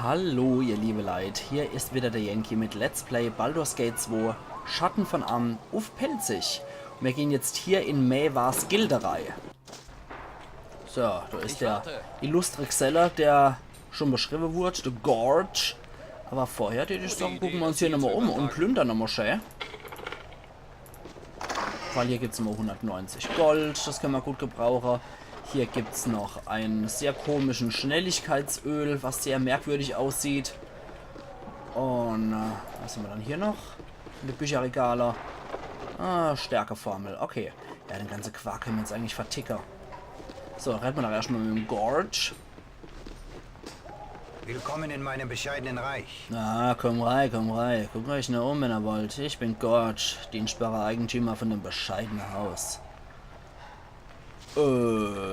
Hallo ihr liebe Leute, hier ist wieder der Yankee mit Let's Play Baldur's Gate 2 Schatten von Amn auf Pelzig. Und wir gehen jetzt hier in Maevars Gilderei. So, da ist der illustre Xeller, der schon beschrieben wurde, der Gorge. Aber vorher, die sagen, gucken wir uns hier nochmal um und plündern nochmal schön. Weil hier gibt es immer 190 Gold, das können wir gut gebrauchen. Hier gibt es noch einen sehr komischen Schnelligkeitsöl, was sehr merkwürdig aussieht. Und was haben wir dann hier noch? Eine Bücherregale. Stärkeformel. Okay. Ja, den ganzen Quark können wir jetzt eigentlich vertickern. So, retten wir doch erstmal mit dem Gorge. Willkommen in meinem bescheidenen Reich. Komm rein, komm rein. Guckt euch nur um, wenn ihr wollt. Ich bin Gorge, dienstbarer Eigentümer von dem bescheidenen Haus.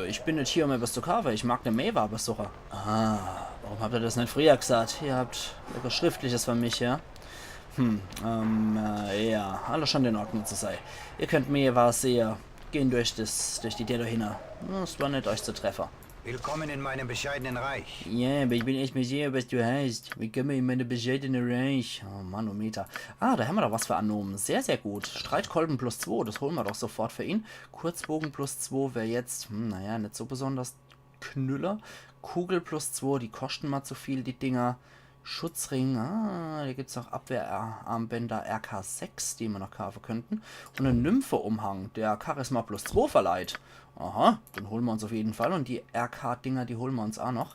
Ich bin nicht hier, um etwas zu kaufen. Ich mag eine Maeva besuchen. Warum habt ihr das nicht früher gesagt? Ihr habt etwas Schriftliches von mich, ja? Ja, alles schon in Ordnung zu sein. Ihr könnt Maeva sehen. Gehen durch die Tür hin. Es war nicht euch zu treffen. Willkommen in meinem bescheidenen Reich. Ja, aber ich bin echt mal sicher, was du heißt. Willkommen in meine bescheidene Reich. Oh, Manometer. Da haben wir doch was für Anomen. Sehr, sehr gut. Streitkolben plus 2, das holen wir doch sofort für ihn. Kurzbogen plus 2 wäre jetzt, naja, nicht so besonders Knüller. Kugel plus 2, die kosten mal zu viel, die Dinger. Schutzring, hier gibt es noch Abwehrarmbänder RK6, die wir noch kaufen könnten. Und einen Nymphe-Umhang, der Charisma plus 2 verleiht. Aha, den holen wir uns auf jeden Fall. Und die RK-Dinger, die holen wir uns auch noch.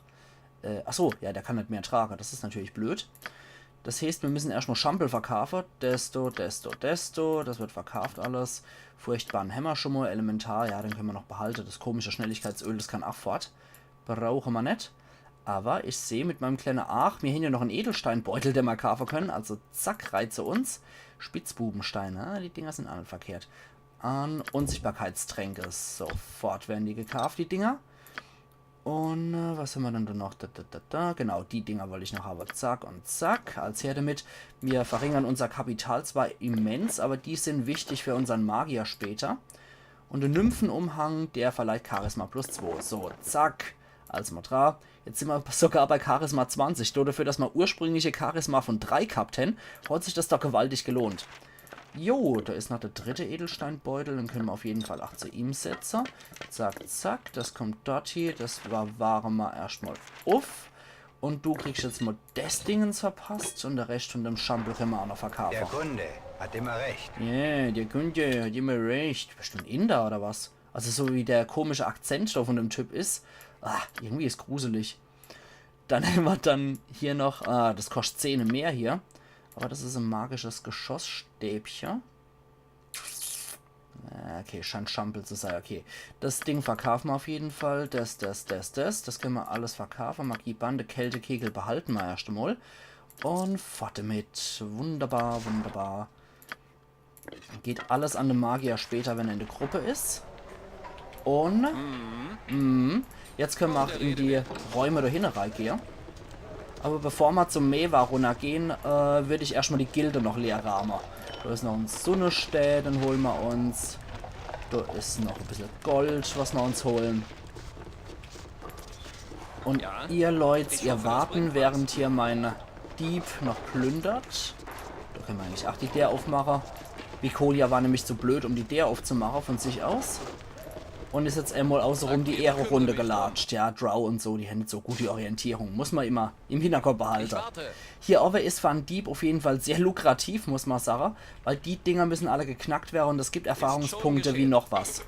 Achso, ja, der kann nicht mehr tragen. Das ist natürlich blöd. Das heißt, wir müssen erstmal Schampel verkaufen. Desto. Das wird verkauft alles. Furchtbaren Hämmerschummer, Elementar. Ja, den können wir noch behalten. Das komische Schnelligkeitsöl, das kann auch fort. Brauchen wir nicht. Aber ich sehe mit meinem kleinen Ach, wir haben ja noch einen Edelsteinbeutel, den wir kaufen können. Also zack, reize uns. Spitzbubensteine, die Dinger sind alle verkehrt. Unsichtbarkeitstränke. Sofort werden die gekauft, die Dinger. Und was haben wir dann noch? Genau, die Dinger wollte ich noch haben. Zack und zack. Als her damit. Wir verringern unser Kapital zwar immens, aber die sind wichtig für unseren Magier später. Und der Nymphenumhang, der verleiht Charisma plus 2. So, zack. Als Motra. Jetzt sind wir sogar bei Charisma 20. Nur dafür, dass wir ursprüngliche Charisma von 3 gehabt haben, hat sich das doch gewaltig gelohnt. Jo, da ist noch der dritte Edelsteinbeutel. Den können wir auf jeden Fall auch zu ihm setzen. Zack, zack. Das kommt dort hier. Das waren wir erstmal auf. Und du kriegst jetzt mal das Dingens verpasst. Und der Rest von dem Schampel können wir auch noch verkaufen. Der Kunde hat immer recht. Ja, der Kunde hat immer recht. Bestimmt Inder oder was? Also so wie der komische Akzent da von dem Typ ist. Irgendwie ist gruselig. Dann haben wir dann hier noch, das kostet 10 mehr hier. Aber das ist ein magisches Geschossstäbchen. Okay, scheint Schampel zu sein. Okay, das Ding verkaufen wir auf jeden Fall. Das. Das können wir alles verkaufen. Magiebande, Kältekegel behalten wir erst einmal. Und fort damit. Wunderbar, wunderbar. Geht alles an den Magier später, wenn er in der Gruppe ist. Und jetzt können wir auch in die Räume dahin reingehen. Aber bevor wir zum Maeva runtergehen, würde ich erstmal die Gilde noch leer rahmen. Da ist noch ein Sonnenstädt, den holen wir uns. Da ist noch ein bisschen Gold, was wir uns holen. Und ja, ihr Leute, ihr warten, während hier mein Dieb noch plündert. Da können wir eigentlich auch die der aufmachen. Vikolia war nämlich zu blöd, um die der aufzumachen von sich aus. Und ist jetzt einmal außenrum die Ehre-Runde gelatscht. Ja, Drow und so, die haben nicht so gute Orientierung. Muss man immer im Hinterkopf behalten. Hier aber ist für einen Dieb auf jeden Fall sehr lukrativ, muss man sagen. Weil die Dinger müssen alle geknackt werden und es gibt Erfahrungspunkte wie noch was.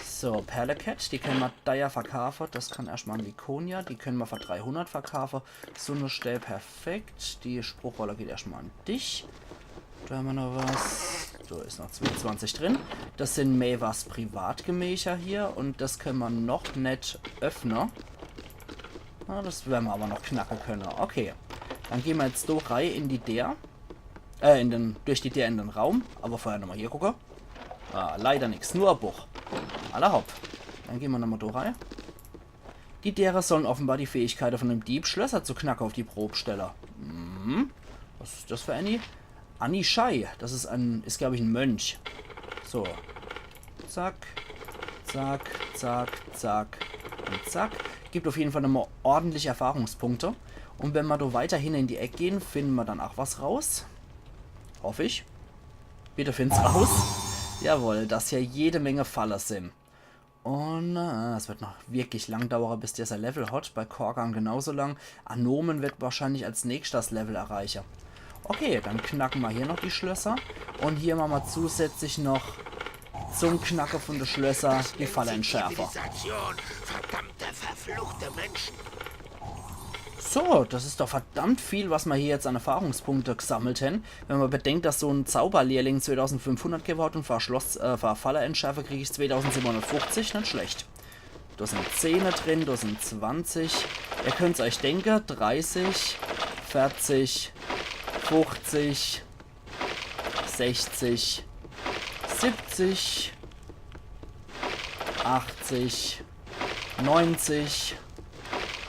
So, Perlecat, die können wir da ja verkaufen. Das kann erstmal ein Vikonia. Die können wir für 300 verkaufen. Sonnenstähl, perfekt. Die Spruchrolle geht erstmal an dich. Da haben wir noch was. Da ist noch 22 drin. Das sind Maevas Privatgemächer hier. Und das können wir noch nicht öffnen. Das werden wir aber noch knacken können. Okay. Dann gehen wir jetzt so rein in die der. Durch die der in den Raum. Aber vorher nochmal hier gucken. Leider nichts. Nur ein Buch. Aller hopp. Dann gehen wir nochmal da rein. Die derer sollen offenbar die Fähigkeiten von dem Dieb Schlösser zu knacken auf die Probsteller. Was ist das für eine? Anishai, das ist glaube ich, ein Mönch. So. Zack, zack, zack, zack und zack. Gibt auf jeden Fall nochmal ordentliche Erfahrungspunkte. Und wenn wir da weiterhin in die Ecke gehen, finden wir dann auch was raus. Hoffe ich. Bitte find's raus. Jawohl, dass hier jede Menge Faller sind. Und es wird noch wirklich lang dauern, bis dieser Level hat. Bei Korgan genauso lang. Anomen wird wahrscheinlich als nächstes das Level erreichen. Okay, dann knacken wir hier noch die Schlösser. Und hier machen wir zusätzlich noch zum Knacken von den Schlösser die Fallenschärfer. Verdammte, verfluchte Menschen. So, das ist doch verdammt viel, was wir hier jetzt an Erfahrungspunkte gesammelt haben. Wenn man bedenkt, dass so ein Zauberlehrling 2500 geworden und für Fallenschärfer kriege ich 2750, nicht schlecht. Da sind 10 drin, da sind 20. Ihr könnt es euch denken, 30, 40, 50, 60, 70, 80, 90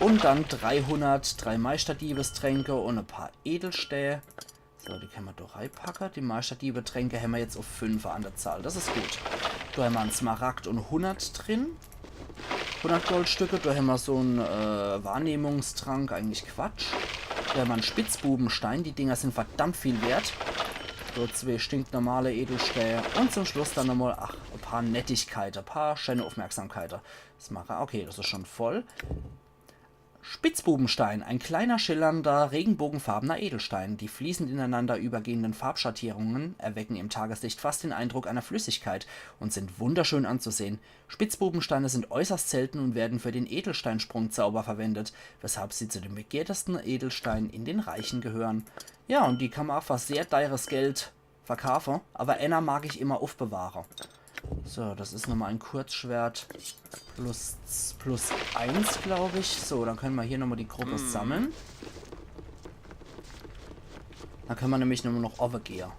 und dann 300, 3 Meisterdiebstränke und ein paar Edelstähle. So, die können wir da reinpacken. Die Meisterdiebstränke haben wir jetzt auf 5 an der Zahl. Das ist gut. Da haben wir einen Smaragd und 100 drin. 100 Goldstücke. Da haben wir so einen Wahrnehmungstrank. Eigentlich Quatsch. Da haben wir einen Spitzbubenstein. Die Dinger sind verdammt viel wert. So 2 stinknormale Edelstähle. Und zum Schluss dann nochmal ein paar Nettigkeiten. Ein paar schöne Aufmerksamkeiten. Das mache okay, das ist schon voll. Spitzbubenstein, ein kleiner schillernder, regenbogenfarbener Edelstein. Die fließend ineinander übergehenden Farbschattierungen erwecken im Tageslicht fast den Eindruck einer Flüssigkeit und sind wunderschön anzusehen. Spitzbubensteine sind äußerst selten und werden für den Edelsteinsprungzauber verwendet, weshalb sie zu den begehrtesten Edelsteinen in den Reichen gehören. Ja, und die kann man auch für sehr teures Geld verkaufen, aber einer mag ich immer aufbewahren. So, das ist nochmal ein Kurzschwert plus 1, glaube ich. So, dann können wir hier nochmal die Gruppe sammeln. Dann können wir nämlich nur noch overgehen.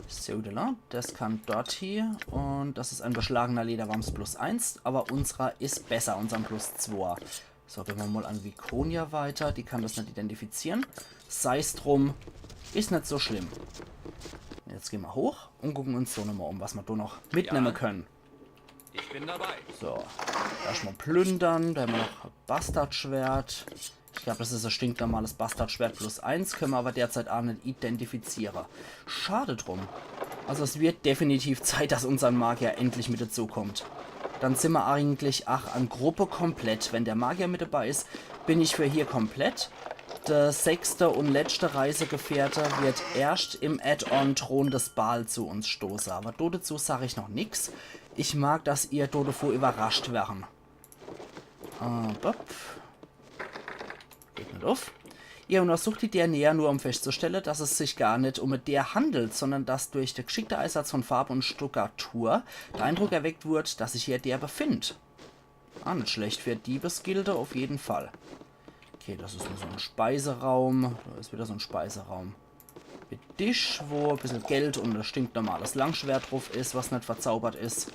So, das kann dort hier. Und das ist ein beschlagener Lederwams plus 1. Aber unserer ist besser, unseren plus 2. So, gehen wir mal an Vikonia weiter. Die kann das nicht identifizieren. Sei es drum, ist nicht so schlimm. Jetzt gehen wir hoch und gucken uns so nochmal um, was wir da noch mitnehmen können. Ich bin dabei. So, erstmal plündern. Da haben wir noch ein Bastardschwert. Ich glaube, das ist ein stinknormales Bastardschwert plus 1. Können wir aber derzeit auch nicht identifizieren. Schade drum. Also es wird definitiv Zeit, dass unser Magier endlich mit dazu kommt. Dann sind wir eigentlich an Gruppe komplett. Wenn der Magier mit dabei ist, bin ich für hier komplett. Der 6. und letzte Reisegefährte wird erst im Add-on Thron des Baal zu uns stoßen. Aber dazu sage ich noch nichts. Ich mag, dass ihr davor überrascht werden. Geht nicht auf. Ihr untersucht die der näher nur, um festzustellen, dass es sich gar nicht um der handelt, sondern dass durch den geschickten Einsatz von Farbe und Stuckatur der Eindruck erweckt wird, dass sich hier der befindet. Nicht schlecht für Diebesgilde auf jeden Fall. Okay, das ist nur so ein Speiseraum. Da ist wieder so ein Speiseraum. Mit Tisch, wo ein bisschen Geld und ein stinknormales Langschwert drauf ist, was nicht verzaubert ist.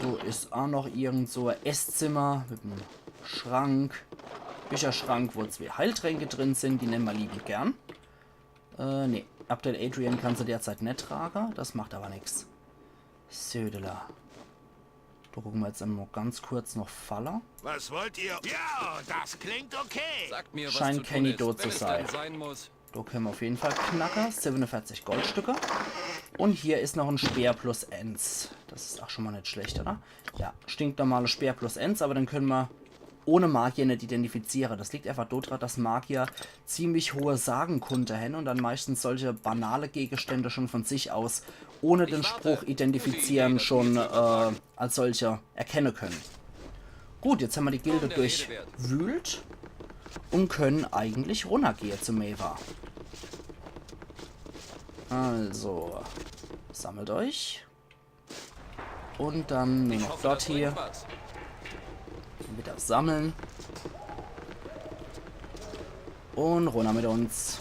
So ist auch noch irgend so ein Esszimmer mit einem Schrank. Bücherschrank, wo 2 Heiltränke drin sind. Die nehmen wir liebend gern. Ne, Abdel Adrian kann sie derzeit nicht tragen. Das macht aber nichts. Södela. Da gucken wir jetzt einmal ganz kurz noch Faller. Was wollt ihr? Ja, das klingt okay. Sagt mir, was Scheint zu tun Kenny ist, tot wenn zu es sein. denn sein muss. Da können wir auf jeden Fall Knacker. 47 Goldstücke. Und hier ist noch ein Speer plus Ends. Das ist auch schon mal nicht schlecht, oder? Ja, stinknormale Speer plus Ends, aber dann können wir ohne Magier nicht identifizieren. Das liegt einfach daran, dass Magier ziemlich hohe Sagenkunde haben und dann meistens solche banale Gegenstände schon von sich aus ohne den Spruch identifizieren schon als solche erkennen können. Gut, jetzt haben wir die Gilde durchwühlt und können eigentlich runtergehen zu Maeva. Also, sammelt euch. Und dann nur noch dort hier. Wieder sammeln. Und runter mit uns.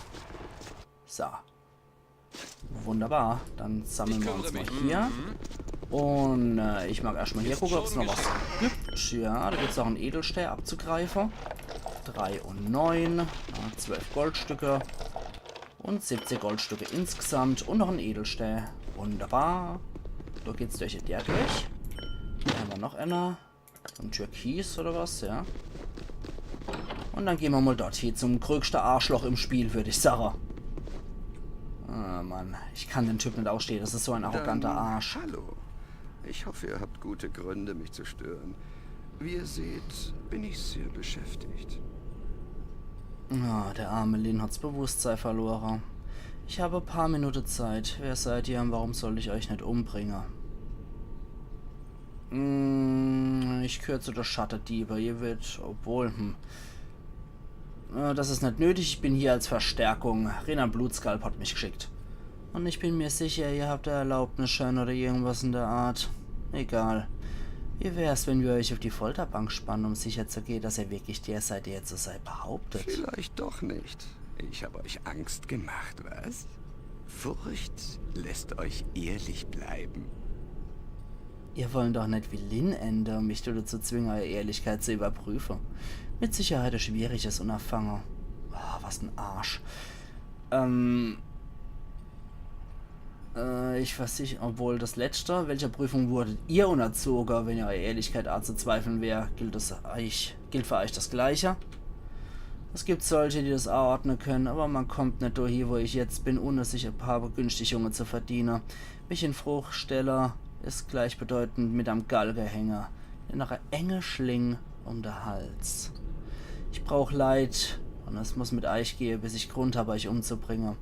So. Wunderbar. Dann sammeln wir uns mal hier. Und ich mag erstmal hier gucken, ob es noch was gibt. Ja, da gibt es auch einen Edelstähl abzugreifen. 3 und 9. 12 Goldstücke. Und 70 Goldstücke insgesamt. Und noch ein Edelstähl. Wunderbar. Da geht es durch der durch. Hier haben wir noch einer. So ein Türkis oder was, ja. Und dann gehen wir mal dort hier zum größten Arschloch im Spiel, würde ich sagen. Ah, Mann, ich kann den Typ nicht ausstehen. Das ist so ein arroganter Arsch. Hallo. Ich hoffe, ihr habt gute Gründe, mich zu stören. Wie ihr seht, bin ich sehr beschäftigt. Ah, der arme Lin hat's Bewusstsein verloren. Ich habe ein paar Minuten Zeit. Wer seid ihr und warum soll ich euch nicht umbringen? Ich gehöre zu der Schattendiebe. Ihr wird, obwohl, das ist nicht nötig. Ich bin hier als Verstärkung. Renan Blutskalp hat mich geschickt. Und ich bin mir sicher, ihr habt Erlaubnisschein oder irgendwas in der Art. Egal. Wie wär's, wenn wir euch auf die Folterbank spannen, um sicher zu gehen, dass ihr wirklich der seid, der jetzt so seid behauptet? Vielleicht doch nicht. Ich habe euch Angst gemacht, was? Furcht lässt euch ehrlich bleiben. Ihr wollt doch nicht wie Lin enden, um mich dazu zwingen, eure Ehrlichkeit zu überprüfen. Mit Sicherheit ein schwieriges Unterfangen. Oh, was ein Arsch. Ich weiß nicht, obwohl das letzte, welcher Prüfung wurdet ihr unerzogen, wenn ihr eure Ehrlichkeit anzuzweifeln wäre, gilt für euch das Gleiche. Es gibt solche, die das anordnen können, aber man kommt nicht durch hier, wo ich jetzt bin, ohne sich ein paar Begünstigungen zu verdienen. Mich in Fruchtsteller ist gleichbedeutend mit einem Galgenhänger, nach einer enge Schling um den Hals. Ich brauche Leid, und es muss mit euch gehen, bis ich Grund habe, euch umzubringen.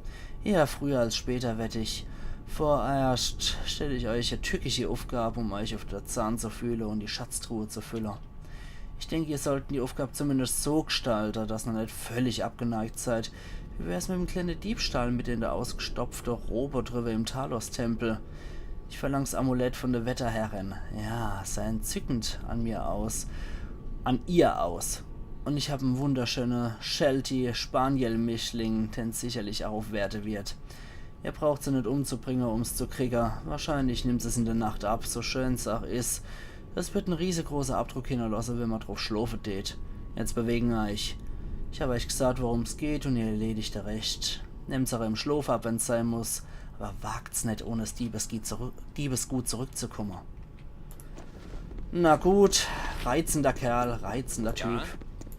Eher früher als später wette ich. Vorerst stelle ich euch eine tückische Aufgabe, um euch auf der Zahn zu fühlen und die Schatztruhe zu füllen. Ich denke, ihr sollten die Aufgabe zumindest so gestalten, dass ihr nicht völlig abgeneigt seid. Wie wär's mit dem kleinen Diebstahl mit in der ausgestopften Robe drüber im Talos-Tempel? Ich verlange das Amulett von der Wetterherrin. Ja, sei entzückend an ihr aus. Und ich habe einen wunderschönen Sheltie-Spaniel-Mischling, den sicherlich auch aufwerten wird. Ihr braucht sie nicht umzubringen, um es zu kriegen. Wahrscheinlich nimmt es in der Nacht ab, so schön es auch ist. Das wird ein riesengroßer Abdruck hinterlassen, wenn man drauf schlafen tät. Jetzt bewegen euch. Ich habe euch gesagt, worum es geht, und ihr erledigt recht. Nehmt's auch im Schlaf ab, wenn es sein muss, aber wagt's nicht, ohne das Diebesgut zurückzukommen. Na gut, reizender Kerl, reizender Typ. Ja,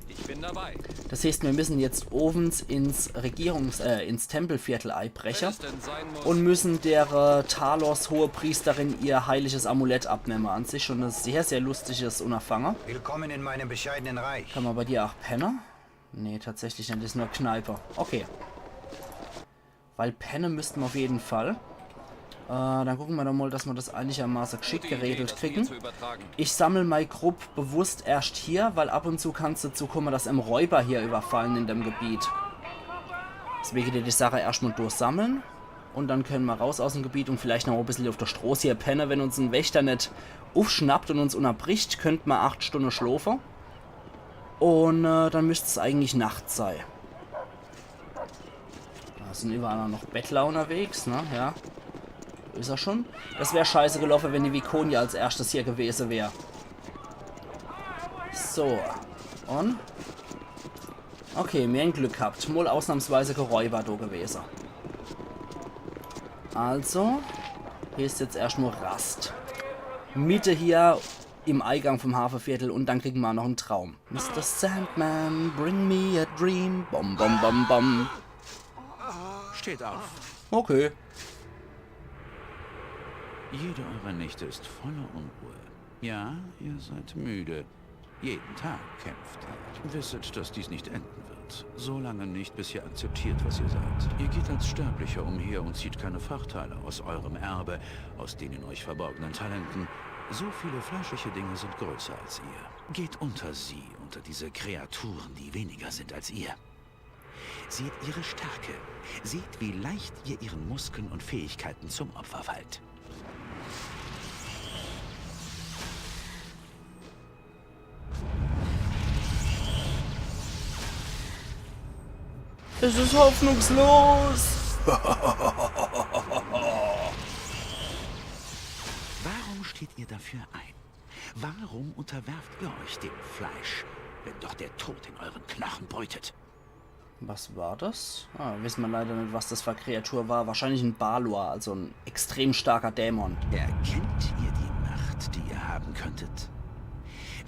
ich bin dabei. Das heißt, wir müssen jetzt ovens ins ins Tempelviertel einbrechen Wenn es denn sein muss. und müssen der Talos Hohepriesterin ihr heiliges Amulett abnehmen. An sich schon ein sehr, sehr lustiges Unterfangen. Willkommen in meinem bescheidenen Reich. Kann man bei dir auch pennen? Nee, tatsächlich nicht. Das ist nur Kneipe. Okay. Weil pennen müssten wir auf jeden Fall. Dann gucken wir doch mal, dass wir das einigermaßen geschickt Gute Idee, geregelt das hier kriegen. zu übertragen. Ich sammle meine Gruppe bewusst erst hier, weil ab und zu kann es dazu kommen, dass Räuber hier überfallen in dem Gebiet. Deswegen die Sache erstmal durchsammeln. Und dann können wir raus aus dem Gebiet und vielleicht noch ein bisschen auf der Straße hier pennen. Wenn uns ein Wächter nicht aufschnappt und uns unterbricht, könnten wir 8 Stunden schlafen. Und dann müsste es eigentlich Nacht sein. Da sind überall noch Bettler unterwegs, ne? Ja. Ist er schon? Das wäre scheiße gelaufen, wenn die Vikonia als erstes hier gewesen wäre. So. Und? Okay, mehr ein Glück gehabt. Mal ausnahmsweise Geräuber da gewesen. Also, hier ist jetzt erstmal Rast. Mitte hier im Eingang vom Hafenviertel und dann kriegen wir noch einen Traum. Mr. Sandman, bring me a dream. Bom, bom, bom, bom. Steht auf. Okay. Jede eurer Nächte ist voller Unruhe. Ja, ihr seid müde. Jeden Tag kämpft ihr. Wisset, dass dies nicht enden wird. Solange nicht, bis ihr akzeptiert, was ihr seid. Ihr geht als Sterblicher umher und zieht keine Vorteile aus eurem Erbe, aus den in euch verborgenen Talenten. So viele fleischliche Dinge sind größer als ihr. Geht unter sie, unter diese Kreaturen, die weniger sind als ihr. Seht ihre Stärke. Seht, wie leicht ihr ihren Muskeln und Fähigkeiten zum Opfer fallt. Es ist hoffnungslos. Warum steht ihr dafür ein? Warum unterwerft ihr euch dem Fleisch, wenn doch der Tod in euren Knochen brütet? Was war das? Wissen wir leider nicht, was das für eine Kreatur war. Wahrscheinlich ein Balor, also ein extrem starker Dämon. Erkennt ihr die Macht, die ihr haben könntet?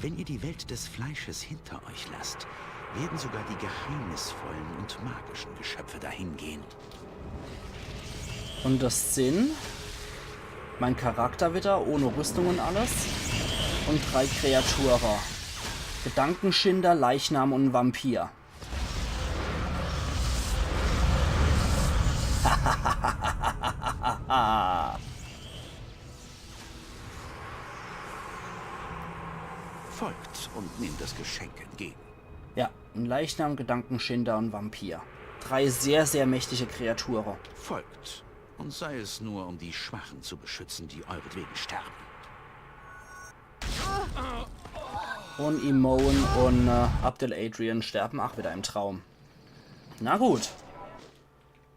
Wenn ihr die Welt des Fleisches hinter euch lasst, werden sogar die geheimnisvollen und magischen Geschöpfe dahin gehen. Und das sind mein Charakter wieder, ohne Rüstung und alles. Und 3 Kreaturen. Gedankenschinder, Leichnam und Vampir. Folgt und nehmt das Geschenk entgegen. Ja, ein Leichnam, Gedankenschinder und Vampir. 3 sehr, sehr mächtige Kreaturen. Folgt. Und sei es nur, um die Schwachen zu beschützen, die euretwegen sterben. Und Imoen und Abdel Adrian sterben auch wieder im Traum. Na gut.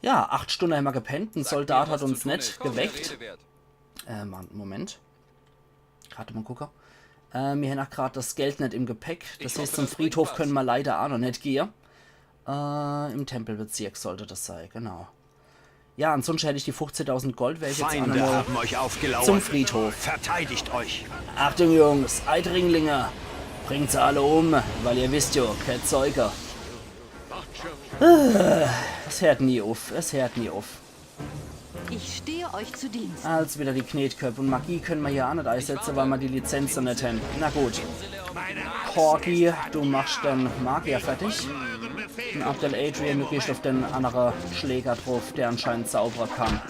Ja, 8 Stunden haben wir gepennt. Ein Soldat hat uns nicht geweckt. Moment. Gerade mal gucken. Wir haben auch gerade das Geld nicht im Gepäck. Das heißt, zum Friedhof können wir leider auch noch nicht gehen. Im Tempelbezirk sollte das sein, genau. Ja, ansonsten hätte ich die 15.000 Gold, wäre ich jetzt Feinde haben euch aufgelauert. zum Friedhof. Verteidigt euch. Achtung Jungs, Eidringlinge, bringt sie alle um, weil ihr wisst ja, kein Zeuger. Es hört nie auf, es hört nie auf. Ich stehe euch zu Dienst. Als wieder die Knetköpfe und Magie können wir hier auch nicht einsetzen, weil wir die Lizenz noch nicht haben. Na gut. Porky, du machst den Magier fertig. Und Abdel Adrian, du gehst auf den anderen Schläger drauf, der anscheinend sauberer kann.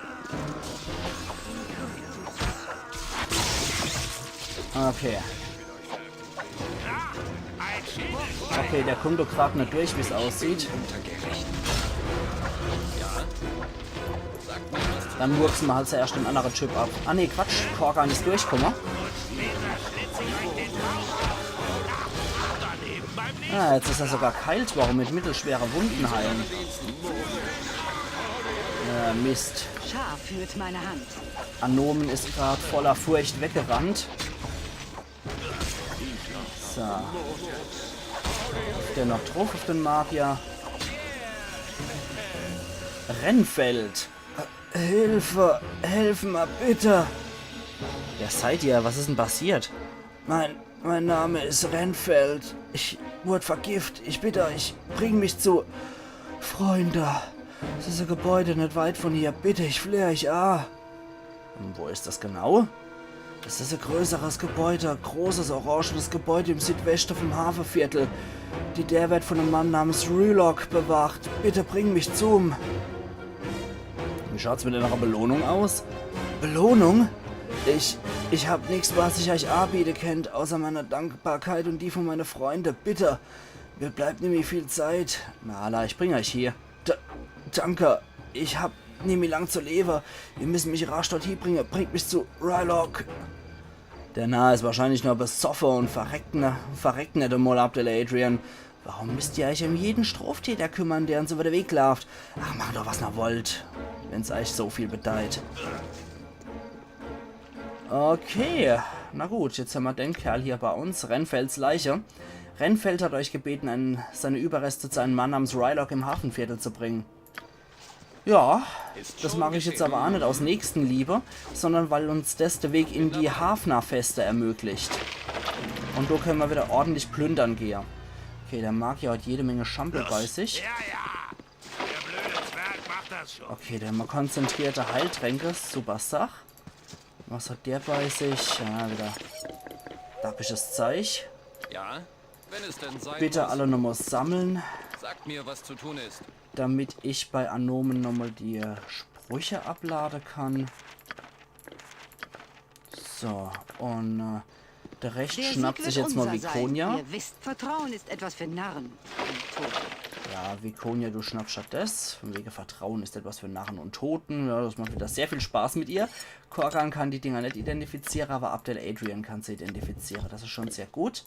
Okay. Okay, der kommt doch gerade nicht durch, wie es aussieht. Dann murksen wir halt zuerst den anderen Typ ab. Ah ne, Quatsch, Korgan ist durchgekommen. Ah, jetzt ist er sogar geheilt. Warum mit mittelschwerer Wunden heilen? Mist. Schar führt meine Hand. Anomen ist gerade voller Furcht weggerannt. So. Ist der noch drauf auf den Magier? Rennfeld. Hilfe! Helfen mal bitte! Wer seid ihr? Was ist denn passiert? Mein Name ist Rennfeld. Ich wurde vergiftet. Ich bitte euch, bring mich zu... Freunde. Das ist ein Gebäude nicht weit von hier. Bitte, ich flehe euch. Und wo ist das genau? Das ist ein größeres Gebäude. Ein großes, orangenes Gebäude im Südwesten vom Hafenviertel. Der wird von einem Mann namens Rylock bewacht. Bitte bring mich zu ihm. Wie schaut's mit einer Belohnung aus? Belohnung? Ich hab nichts, was ich euch anbieten könnt, außer meiner Dankbarkeit und die von meinen Freunden. Bitte, mir bleibt nicht mehr viel Zeit. Mala, ich bringe euch hier. Danke, ich hab nicht mehr lang zu leben. Ihr müsst mich rasch dorthin bringen. Bringt mich zu Rylock. Der Nahe ist wahrscheinlich nur besoffen und verreckt nicht einmal Abdel Adrian. Warum müsst ihr euch um jeden Straftäter kümmern, der uns über den Weg läuft? Ach, macht doch, was ihr wollt, wenn's euch so viel bedeutet. Okay, na gut, jetzt haben wir den Kerl hier bei uns, Rennfelds Leiche. Rennfeld hat euch gebeten, seine Überreste zu einem Mann namens Rylock im Hafenviertel zu bringen. Ja, das mache ich jetzt aber auch nicht aus Nächstenliebe, sondern weil uns das der Weg in die Hafnerfeste ermöglicht. Und da können wir wieder ordentlich plündern gehen. Okay, der Magier hat jede Menge Schampel bei sich. Ja, ja. Der blöde Zwerg macht das schon. Okay, der mal konzentrierte Heiltränke, super Sach. Was hat der bei sich? Ja, wieder dappisches Zeug. Ja, wenn es denn sein Bitte muss. alle nochmal sammeln, Sagt mir, was zu tun ist. damit ich bei Anomen nochmal die Sprüche abladen kann. So, und der Recht Der schnappt Sieg sich wird jetzt mal unser sein. Vikonia. Ihr wisst, Vertrauen ist etwas für Narren und Tote. Ja, Vikonia, du schnappst statt das. Von wegen Vertrauen ist etwas für Narren und Toten. Ja, das macht wieder sehr viel Spaß mit ihr. Korgan kann die Dinger nicht identifizieren, aber Abdel Adrian kann sie identifizieren. Das ist schon sehr gut.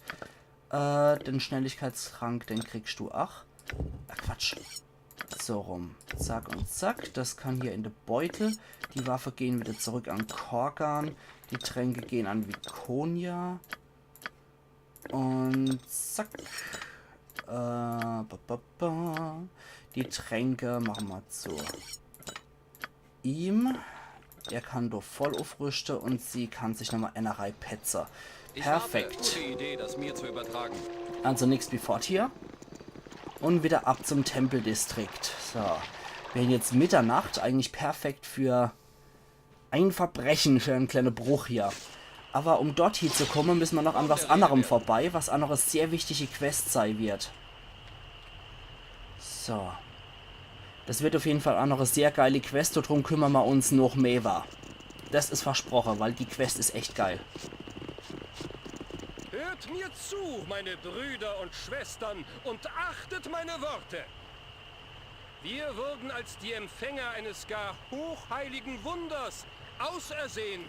Den Schnelligkeitstrank, den kriegst du auch. Quatsch. So rum. Zack und zack. Das kann hier in den Beutel. Die Waffe gehen wieder zurück an Korgan. Die Tränke gehen an Vikonia. Und zack. Die Tränke machen wir zu ihm. Er kann doch voll aufrüsten und sie kann sich nochmal eine Reihe Petzer. Ich habe Perfekt. gute Idee, das mir zu übertragen. Also nichts wie fort hier. Und wieder ab zum Tempeldistrikt. So. Wir haben jetzt Mitternacht. Eigentlich perfekt für ein Verbrechen, für einen kleinen Bruch hier. Aber um dort hier zu kommen, müssen wir noch an was anderem vorbei. Was anderes sehr wichtige Quest sein wird. So. Das wird auf jeden Fall auch noch eine sehr geile Quest. Darum kümmern wir uns noch mehr. Das ist versprochen, weil die Quest ist echt geil. Hört mir zu, meine Brüder und Schwestern, und achtet meine Worte. Wir wurden als die Empfänger eines gar hochheiligen Wunders ausersehen.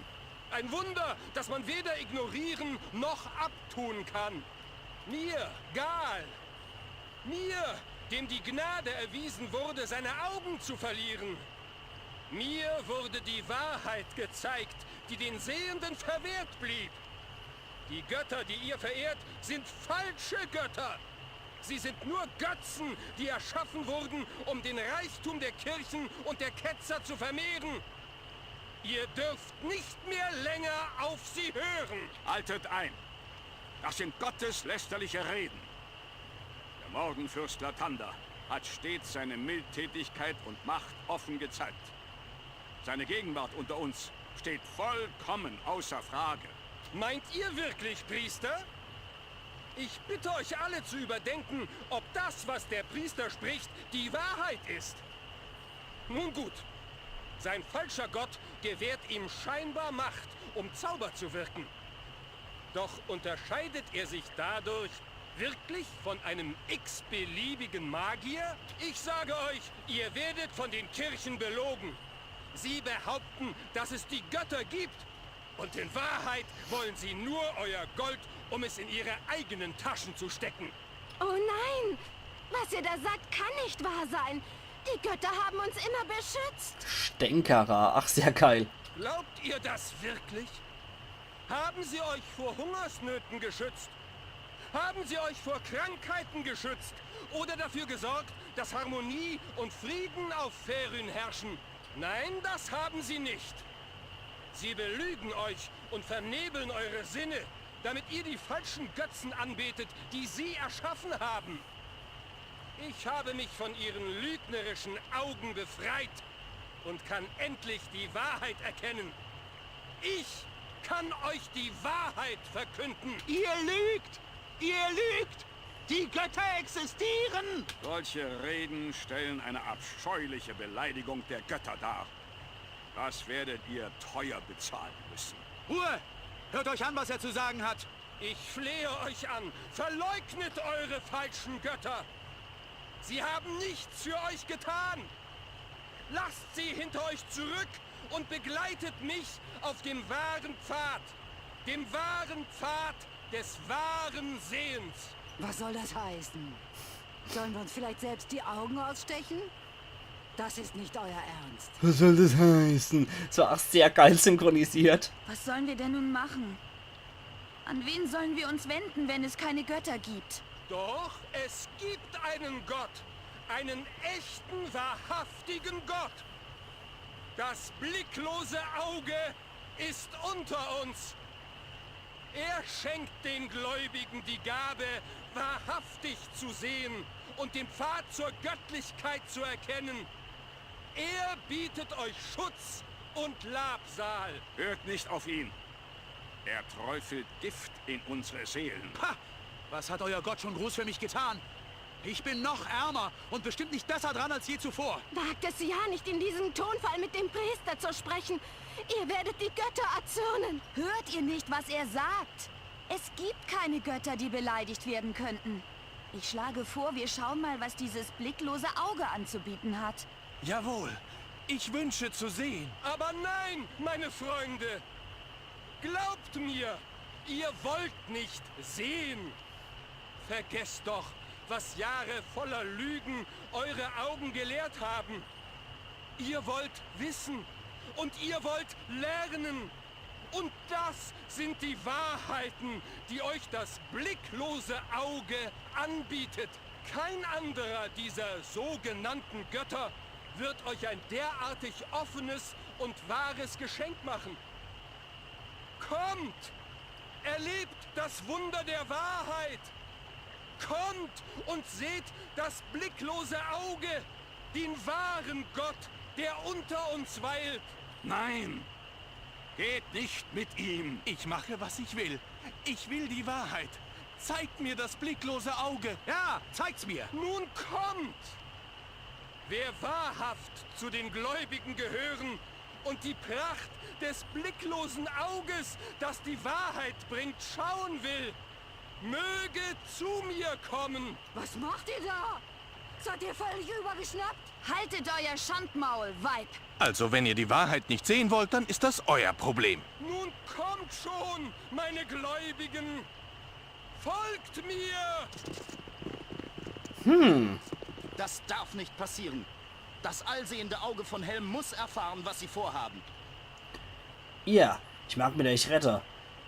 Ein Wunder, das man weder ignorieren noch abtun kann. Mir, Gaal, mir, dem die Gnade erwiesen wurde, seine Augen zu verlieren. Mir wurde die Wahrheit gezeigt, die den Sehenden verwehrt blieb. Die Götter, die ihr verehrt, sind falsche Götter. Sie sind nur Götzen, die erschaffen wurden, um den Reichtum der Kirchen und der Ketzer zu vermehren. Ihr dürft nicht mehr länger auf sie hören. Haltet ein. Das sind gotteslästerliche Reden. Der Morgenfürst Latanda hat stets seine Mildtätigkeit und Macht offen gezeigt. Seine Gegenwart unter uns steht vollkommen außer Frage. Meint ihr wirklich, Priester? Ich bitte euch alle zu überdenken, ob das, was der Priester spricht, die Wahrheit ist. Nun gut. Sein falscher Gott gewährt ihm scheinbar Macht, um Zauber zu wirken. Doch unterscheidet er sich dadurch wirklich von einem x-beliebigen Magier? Ich sage euch, ihr werdet von den Kirchen belogen. Sie behaupten, dass es die Götter gibt. Und in Wahrheit wollen sie nur euer Gold, um es in ihre eigenen Taschen zu stecken. Oh nein! Was ihr da sagt, kann nicht wahr sein. Die Götter haben uns immer beschützt. Stänkerer, ach sehr geil. Glaubt ihr das wirklich? Haben sie euch vor Hungersnöten geschützt? Haben sie euch vor Krankheiten geschützt? Oder dafür gesorgt, dass Harmonie und Frieden auf Faerûn herrschen? Nein, das haben sie nicht. Sie belügen euch und vernebeln eure Sinne, damit ihr die falschen Götzen anbetet, die sie erschaffen haben. Ich habe mich von ihren lügnerischen Augen befreit und kann endlich die Wahrheit erkennen. Ich kann euch die Wahrheit verkünden. Ihr lügt! Ihr lügt! Die Götter existieren! Solche Reden stellen eine abscheuliche Beleidigung der Götter dar. Das werdet ihr teuer bezahlen müssen. Ruhe! Hört euch an, was er zu sagen hat. Ich flehe euch an, verleugnet eure falschen Götter. Sie haben nichts für euch getan. Lasst sie hinter euch zurück und begleitet mich auf dem wahren Pfad. Dem wahren Pfad des wahren Sehens. Was soll das heißen? Sollen wir uns vielleicht selbst die Augen ausstechen? Das ist nicht euer Ernst. Was soll das heißen? So, ach, sehr geil synchronisiert. Was sollen wir denn nun machen? An wen sollen wir uns wenden, wenn es keine Götter gibt? Doch es gibt einen Gott. Einen echten, wahrhaftigen Gott. Das blicklose Auge ist unter uns. Er schenkt den Gläubigen die Gabe, wahrhaftig zu sehen und den Pfad zur Göttlichkeit zu erkennen. Er bietet euch Schutz und Labsal. Hört nicht auf ihn. Er träufelt Gift in unsere Seelen. Ha! Was hat euer Gott schon groß für mich getan? Ich bin noch ärmer und bestimmt nicht besser dran als je zuvor. Wagt es ja nicht, in diesem Tonfall mit dem Priester zu sprechen. Ihr werdet die Götter erzürnen. Hört ihr nicht, was er sagt? Es gibt keine Götter, die beleidigt werden könnten. Ich schlage vor, wir schauen mal, was dieses blicklose Auge anzubieten hat. Jawohl, ich wünsche zu sehen. Aber nein, meine Freunde. Glaubt mir, ihr wollt nicht sehen. Vergesst doch, was Jahre voller Lügen eure Augen gelehrt haben. Ihr wollt wissen und ihr wollt lernen. Und das sind die Wahrheiten, die euch das blicklose Auge anbietet. Kein anderer dieser sogenannten Götter wird euch ein derartig offenes und wahres Geschenk machen. Kommt! Erlebt das Wunder der Wahrheit! kommt und seht das blicklose Auge, den wahren Gott, der unter uns weilt. Nein! Geht nicht mit ihm! Ich mache, was ich will. Ich will die Wahrheit. Zeigt mir das blicklose Auge. Ja, zeigt's mir. Nun kommt! Wer wahrhaft zu den Gläubigen gehören und die Pracht des blicklosen Auges, das die Wahrheit bringt, schauen will, möge zu mir kommen. Was macht ihr da? Seid ihr völlig übergeschnappt? Haltet euer Schandmaul, Weib! Also, wenn ihr die Wahrheit nicht sehen wollt, dann ist das euer Problem. Nun kommt schon, meine Gläubigen! Folgt mir! Das darf nicht passieren. Das allsehende Auge von Helm muss erfahren, was sie vorhaben. Ihr, ich mag mit euch Retter.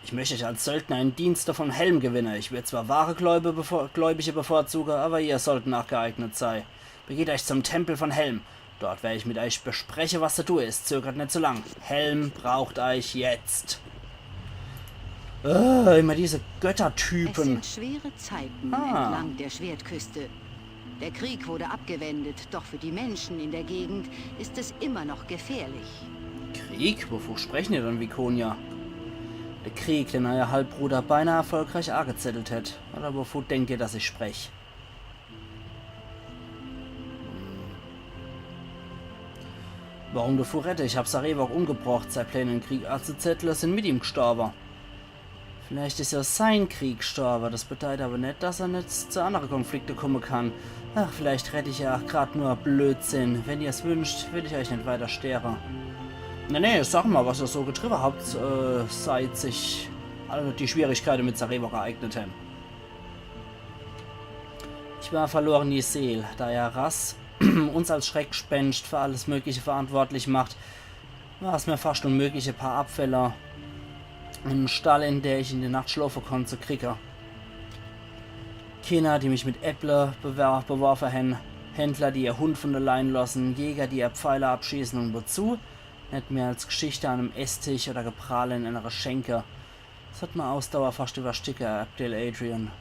Ich möchte euch als Söldner einen Dienst von Helm gewinnen. Ich werde zwar wahre Gläubige bevorzugen, aber ihr sollt nachgeeignet sein. Begeht euch zum Tempel von Helm. Dort werde ich mit euch besprechen, was zu tun ist. Zögert nicht zu lang. Helm braucht euch jetzt. Immer diese Göttertypen. Es sind schwere Zeiten entlang der Schwertküste. Der Krieg wurde abgewendet, doch für die Menschen in der Gegend ist es immer noch gefährlich. Krieg? Wovor sprechen ihr denn, Vikonia? Der Krieg, den euer Halbbruder beinahe erfolgreich angezettelt hätte. Oder wovor denkt ihr, dass ich spreche? Warum du Furette? Ich hab Sarevok umgebracht, sei Pläne den Krieg anzuzetteln, sind mit ihm gestorben. Vielleicht ist ja sein Krieg gestorben, das bedeutet aber nicht, dass er nicht zu anderen Konflikten kommen kann. Ach, vielleicht rette ich ja gerade nur Blödsinn. Wenn ihr es wünscht, will ich euch nicht weiter stehren. Nee, sag mal, was ihr so getrieben habt, seit sich alle die Schwierigkeiten mit Sarevok ereignet haben. Ich war verloren die Seele, da er Rass uns als Schreckgespenst für alles Mögliche verantwortlich macht, war es mir fast unmöglich, ein paar Abfälle in einen Stall, in der ich in der Nacht schlafen konnte, zu kriegen. Kinder, die mich mit Äpple beworfen haben, Händler, die ihr Hund von der Leine lassen, Jäger, die ihr Pfeile abschießen und wozu? Nicht mehr als Geschichte an einem Esstisch oder Geprahle in einer Schenke. Das hat mir Ausdauer fast überstiegen, Abdel Adrian.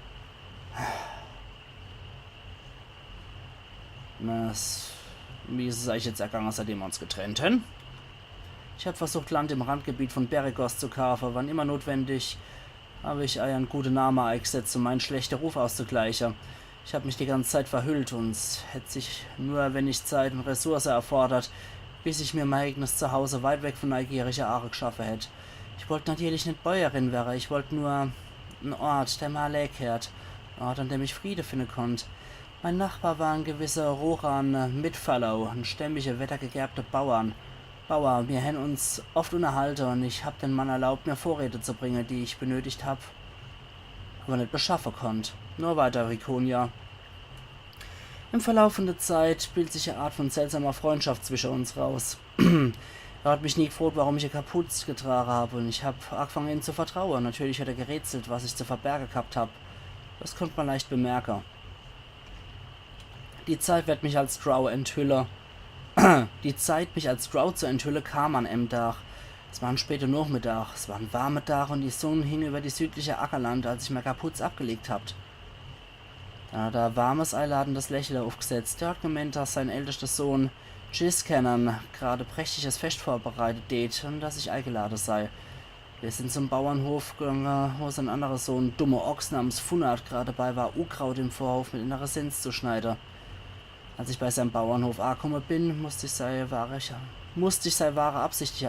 Wie ist es euch jetzt ergangen, seitdem wir uns getrennt haben? Ich habe versucht, Land im Randgebiet von Berigos zu kaufen. Wann immer notwendig, habe ich einen guten Namen eingesetzt, um meinen schlechten Ruf auszugleichen. Ich habe mich die ganze Zeit verhüllt und es hätte sich nur, wenn ich Zeit und Ressourcen erfordert, bis ich mir mein eigenes Zuhause weit weg von neugieriger Aare geschaffen hätte. Ich wollte natürlich nicht Bäuerin werden, ich wollte nur einen Ort, der mir allein kehrt. Ein Ort, an dem ich Friede finden konnte. Mein Nachbar war ein gewisser Roran Mitfallau, ein stämmiger, wettergegerbter Bauer, wir haben uns oft unterhalten und ich habe den Mann erlaubt, mir Vorräte zu bringen, die ich benötigt habe, aber nicht beschaffen konnte. Nur weiter, Vikonia. Im Verlauf der Zeit bildet sich eine Art von seltsamer Freundschaft zwischen uns raus. Er hat mich nie gefragt, warum ich eine Kapuze getragen habe, und ich habe angefangen, ihm zu vertrauen. Natürlich hat er gerätselt, was ich zu verbergen gehabt habe. Das konnte man leicht bemerken. Die Zeit wird mich als Drow enthüllen. Die Zeit, mich als Drow zu enthüllen, kam an einem Tag. Es war ein später Nachmittag, es war ein warmer Tag und die Sonne hing über die südliche Ackerland, als ich mir Kapuz abgelegt habt. Da hat er warmes, einladendes Lächeln aufgesetzt. Der hat gemeint, dass sein ältester Sohn Giscannon gerade prächtiges Fest vorbereitet hat und dass ich eingeladen sei. Wir sind zum Bauernhof gegangen, wo sein anderer Sohn, dummer Ochs namens Funat, gerade dabei war, Unkraut im Vorhof mit innerer Sens zu schneiden. Als ich bei seinem Bauernhof angekommen bin, musste ich seine wahre Absicht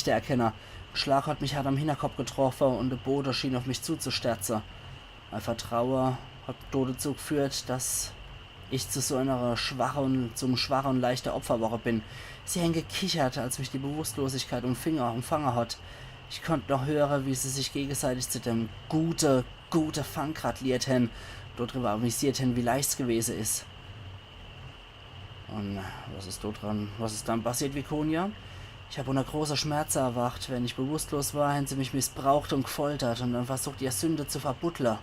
erkennen. Ein Schlag hat mich hart am Hinterkopf getroffen und der Boden schien auf mich zuzustürzen. Mein Vertrauen hat dazu geführt, dass ich zu so einer schwachen und leichten Opfer geworden bin. Sie haben gekichert, als mich die Bewusstlosigkeit umfangen hat. Ich konnte noch hören, wie sie sich gegenseitig zu dem gute Fang gratuliert darüber amüsiert haben, wie leicht es gewesen ist. Und was ist dann passiert, Vikonia? Ich habe unter großer Schmerz erwacht. Wenn ich bewusstlos war, haben sie mich missbraucht und gefoltert und dann versucht, ihr Sünde zu verbuddeln.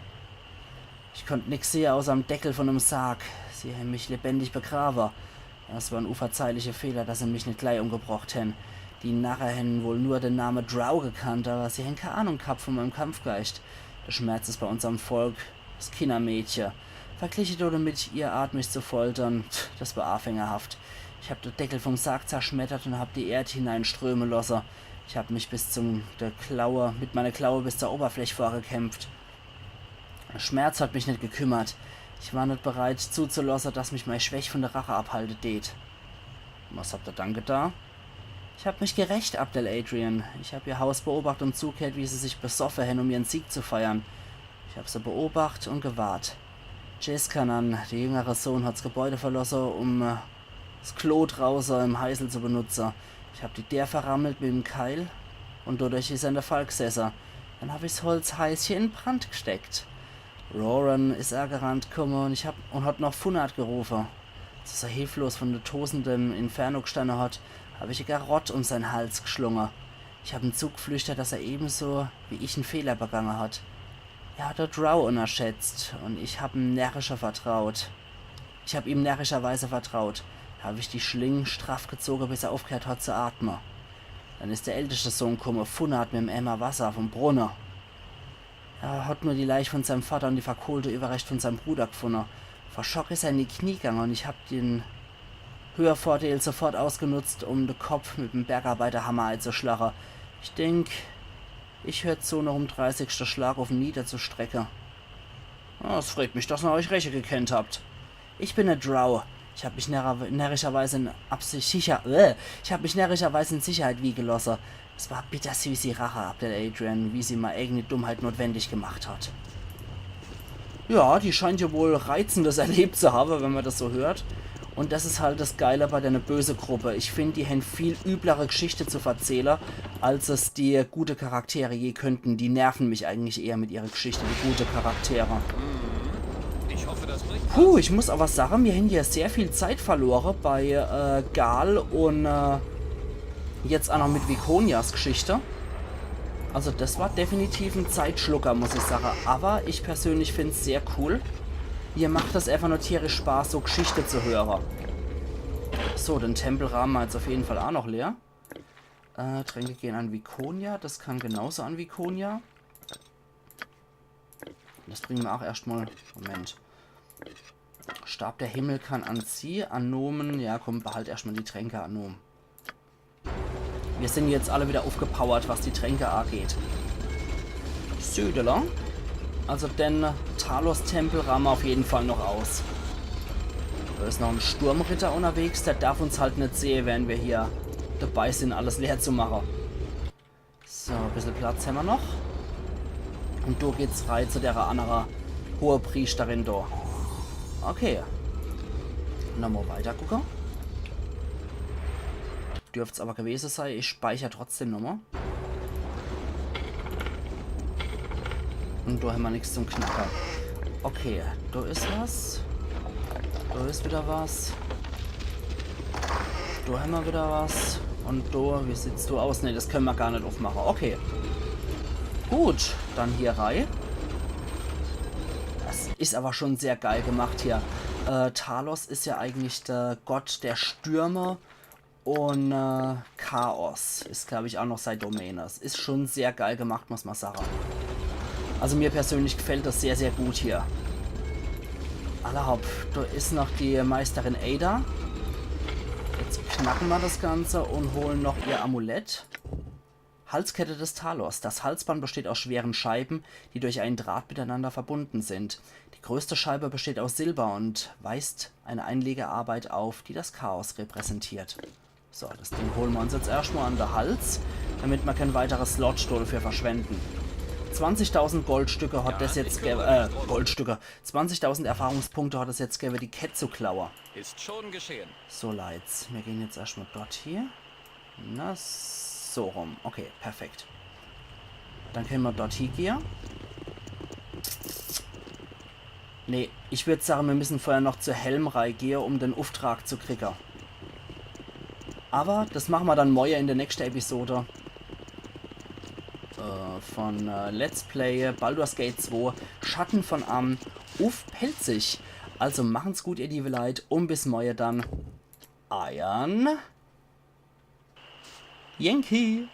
Ich konnte nichts sehen außer am Deckel von einem Sarg. Sie haben mich lebendig begraben. Das war ein unverzeihlicher Fehler, dass sie mich nicht gleich umgebracht haben. Die Narren haben wohl nur den Namen Drow gekannt, aber sie haben keine Ahnung gehabt von meinem Kampfgeist. Der Schmerz ist bei unserem Volk Das Kindermädchen. Verglichen oder mit ihr Art, mich zu foltern. Das war anfängerhaft. Ich habe den Deckel vom Sarg zerschmettert und habe die Erde hineinströmen lassen. Ich habe mich mit meiner Klaue bis zur Oberfläche vorgekämpft. Der Schmerz hat mich nicht gekümmert. Ich war nicht bereit zuzulassen, dass mich meine Schwäche von der Rache abhalten tät. Was habt ihr dann getan? Ich habe mich gerecht, Abdel Adrian. Ich habe ihr Haus beobachtet und zugehört, wie sie sich besoffen haben, um ihren Sieg zu feiern. Ich habe sie beobachtet und gewahrt. Jeskanan, der jüngere Sohn, hat das Gebäude verlassen, um das Klo draußen im Heisel zu benutzen. Ich habe die der verrammelt mit dem Keil und dadurch ist er in der Fall gesessen. Dann habe ich das Holzheißchen in Brand gesteckt. Roran ist gerannt gekommen und hat noch Funat gerufen. Als er hilflos von der tosenden Inferno gestanden hat, habe ich ein Garott um seinen Hals geschlungen. Ich habe ihm zugeflüstert, dass er ebenso wie ich einen Fehler begangen hat. Er hat der Drow unterschätzt und ich habe ihm närrischerweise vertraut. Habe ich die Schlingen straff gezogen, bis er aufgehört hat zu atmen. Dann ist der älteste Sohn gekommen, Funat mit dem Eimer Wasser vom Brunnen. Er hat nur die Leiche von seinem Vater und die verkohlte Überreste von seinem Bruder gefunden. Vor Schock ist er in die Knie gegangen und ich habe den Höhervorteil sofort ausgenutzt, um den Kopf mit dem Bergarbeiterhammer einzuschlagen. Ich denke, ich hört so noch um 30. Schlag auf ihn niederzustrecken. Es freut mich, dass ihr euch Reche gekannt habt. Ich bin ein Drow. Ich habe mich närrischerweise in Sicherheit wiegen lassen. Es war bittersüß die Rache, Abdel Adrian, wie sie mal eigene Dummheit notwendig gemacht hat. Ja, die scheint ja wohl Reizendes erlebt zu haben, wenn man das so hört. Und das ist halt das Geile bei der böse Gruppe. Ich finde, die haben viel üblere Geschichte zu erzählen, als es die gute Charaktere je könnten. Die nerven mich eigentlich eher mit ihrer Geschichte, die gute Charaktere. Ich hoffe, das bringt Puh, ich muss aber sagen, wir haben hier sehr viel Zeit verloren bei Gal und jetzt auch noch mit Vikonias Geschichte. Also das war definitiv ein Zeitschlucker, muss ich sagen. Aber ich persönlich finde es sehr cool. Mir macht das einfach nur tierisch Spaß, so Geschichte zu hören. So, den Tempelrahmen haben wir jetzt auf jeden Fall auch noch leer. Tränke gehen an Vikonia. Das kann genauso an Vikonia. Das bringen wir auch erstmal. Moment. Stab der Himmel kann an sie. An Nomen. Ja, komm, behalt erstmal die Tränke an Nomen. Wir sind jetzt alle wieder aufgepowert, was die Tränke angeht. Südeler. Also den Talos-Tempel rahmen wir auf jeden Fall noch aus. Da ist noch ein Sturmritter unterwegs, der darf uns halt nicht sehen, wenn wir hier dabei sind, alles leer zu machen. So, ein bisschen Platz haben wir noch. Und da geht's rein zu der anderen hohe Priesterin da. Okay. Nochmal weiter gucken. Dürfte es aber gewesen sein. Ich speichere trotzdem nochmal. Und da haben wir nichts zum Knacker. Okay, da ist was. Da ist wieder was. Da haben wir wieder was. Und da, wie sieht's du aus? Ne, das können wir gar nicht aufmachen. Okay. Gut, dann hier rein. Das ist aber schon sehr geil gemacht hier. Talos ist ja eigentlich der Gott der Stürme. Und Chaos ist, glaube ich, auch noch sein Domäne. Das ist schon sehr geil gemacht, muss man sagen. Also mir persönlich gefällt das sehr, sehr gut hier. Allerhaupt, da ist noch die Meisterin Ada. Jetzt knacken wir das Ganze und holen noch ihr Amulett. Halskette des Talos. Das Halsband besteht aus schweren Scheiben, die durch einen Draht miteinander verbunden sind. Die größte Scheibe besteht aus Silber und weist eine Einlegearbeit auf, die das Chaos repräsentiert. So, das Ding holen wir uns jetzt erstmal an den Hals, damit wir kein weiteres Slot dafür verschwenden. 20.000 Goldstücke hat das jetzt gegeben, Goldstücke. 20.000 Erfahrungspunkte hat das jetzt gegeben, die Ketzuklauer. Ist schon geschehen. So, Leute, wir gehen jetzt erstmal dort hier. Na, so rum. Okay, perfekt. Dann können wir dort hier gehen. Nee, ich würde sagen, wir müssen vorher noch zur Helmrei gehen, um den Auftrag zu kriegen. Aber das machen wir dann morgen in der nächsten Episode von Let's Play Baldur's Gate 2 Schatten von Amn auf Pelzig. Also machen's gut, ihr liebe Leute, und bis morgen dann. Euren Yankee.